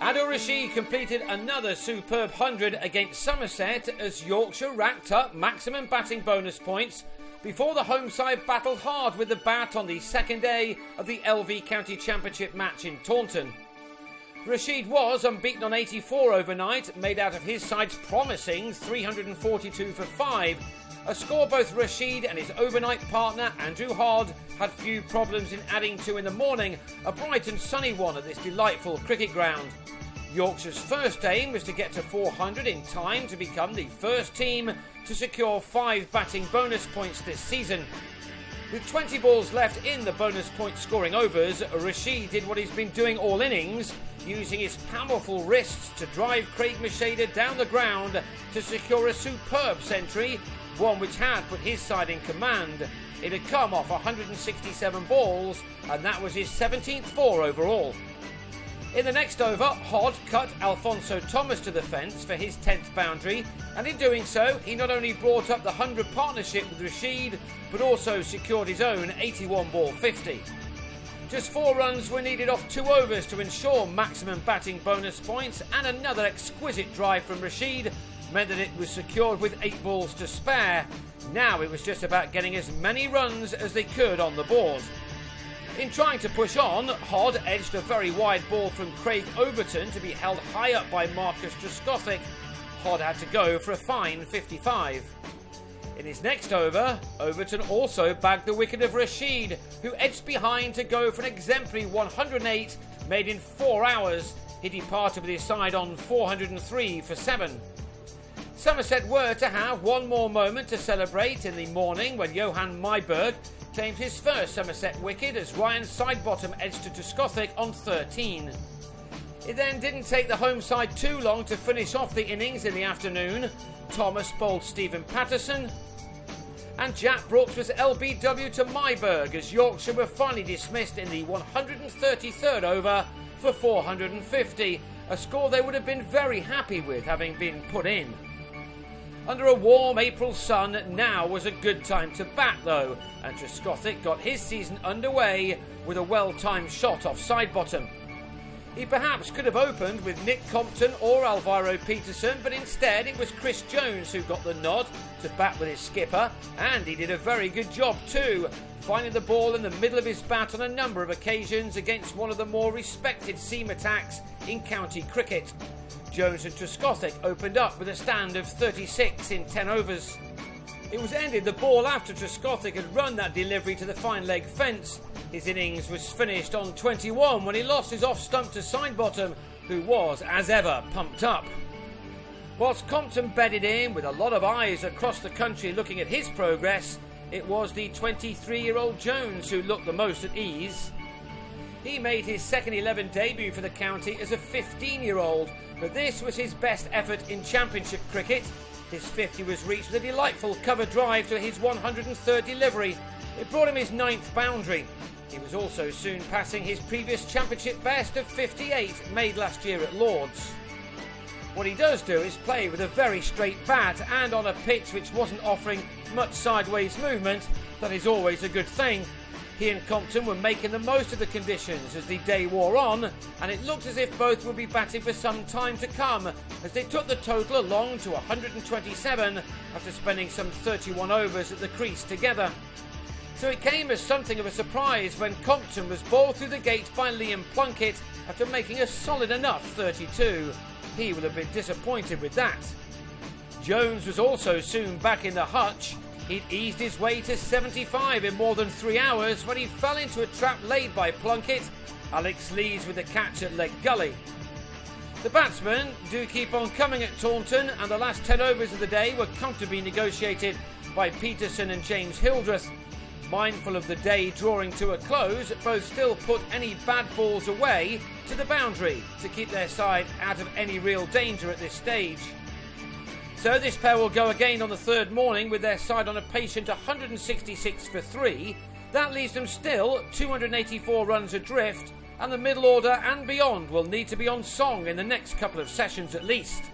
Adil Rashid completed another superb 100 against Somerset as Yorkshire racked up maximum batting bonus points before the home side battled hard with the bat on the second day of the LV County Championship match in Taunton. Rashid was unbeaten on 84 overnight, made out of his side's promising 342 for 5, a score both Rashid and his overnight partner Andrew Hod had few problems in adding to in the morning, a bright and sunny one at this delightful cricket ground. Yorkshire's first aim was to get to 400 in time to become the first team to secure 5 batting bonus points this season. With 20 balls left in the bonus point scoring overs, Rashid did what he's been doing all innings, using his powerful wrists to drive Craig Macheda down the ground to secure a superb century, one which had put his side in command. It had come off 167 balls, and that was his 17th 4 overall. In the next over, Hod cut Alfonso Thomas to the fence for his 10th boundary, and in doing so, he not only brought up the 100 partnership with Rashid, but also secured his own 81-ball 50. Just 4 runs were needed off 2 overs to ensure maximum batting bonus points, and another exquisite drive from Rashid meant that it was secured with 8 balls to spare. Now it was just about getting as many runs as they could on the board. In trying to push on, Hod edged a very wide ball from Craig Overton to be held high up by Marcus Truskothic. Hod had to go for a fine 55. In his next over, Overton also bagged the wicket of Rashid, who edged behind to go for an exemplary 108 made in 4 hours. He departed with his side on 403 for 7. Somerset were to have one more moment to celebrate in the morning when Johan Myburg claimed his first Somerset wicket as Ryan Sidebottom edged to Truskothic on 13. It then didn't take the home side too long to finish off the innings in the afternoon. Thomas bowled Stephen Patterson, and Jack Brooks was LBW to Myburg as Yorkshire were finally dismissed in the 133rd over for 450, a score they would have been very happy with having been put in. Under a warm April sun, now was a good time to bat though, and Truskothic got his season underway with a well-timed shot off Sidebottom. He perhaps could have opened with Nick Compton or Alvaro Peterson, but instead it was Chris Jones who got the nod to bat with his skipper, and he did a very good job too, finding the ball in the middle of his bat on a number of occasions against one of the more respected seam attacks in county cricket. Jones and Truskothic opened up with a stand of 36 in 10 overs. It was ended the ball after Truskothic had run that delivery to the fine leg fence. His innings was finished on 21 when he lost his off stump to Sidebottom, who was, as ever, pumped up. Whilst Compton bedded in with a lot of eyes across the country looking at his progress, it was the 23-year-old Jones who looked the most at ease. He made his second 11 debut for the county as a 15-year-old, but this was his best effort in championship cricket. His 50 was reached with a delightful cover drive to his 103rd delivery. It brought him his 9th boundary. He was also soon passing his previous championship best of 58 made last year at Lord's. What he does do is play with a very straight bat, and on a pitch which wasn't offering much sideways movement. That is always a good thing. He and Compton were making the most of the conditions as the day wore on, and it looked as if both would be batting for some time to come as they took the total along to 127 after spending some 31 overs at the crease together. So it came as something of a surprise when Compton was bowled through the gate by Liam Plunkett after making a solid enough 32. He will have been disappointed with that. Jones was also soon back in the hutch. He'd eased his way to 75 in more than 3 hours when he fell into a trap laid by Plunkett. Alex Lees with the catch at leg gully. The batsmen do keep on coming at Taunton, and the last 10 overs of the day were comfortably negotiated by Peterson and James Hildreth. Mindful of the day drawing to a close, both still put any bad balls away to the boundary to keep their side out of any real danger at this stage. So this pair will go again on the third morning with their side on a patient 166 for 3. That leaves them still 284 runs adrift, and the middle order and beyond will need to be on song in the next couple of sessions at least.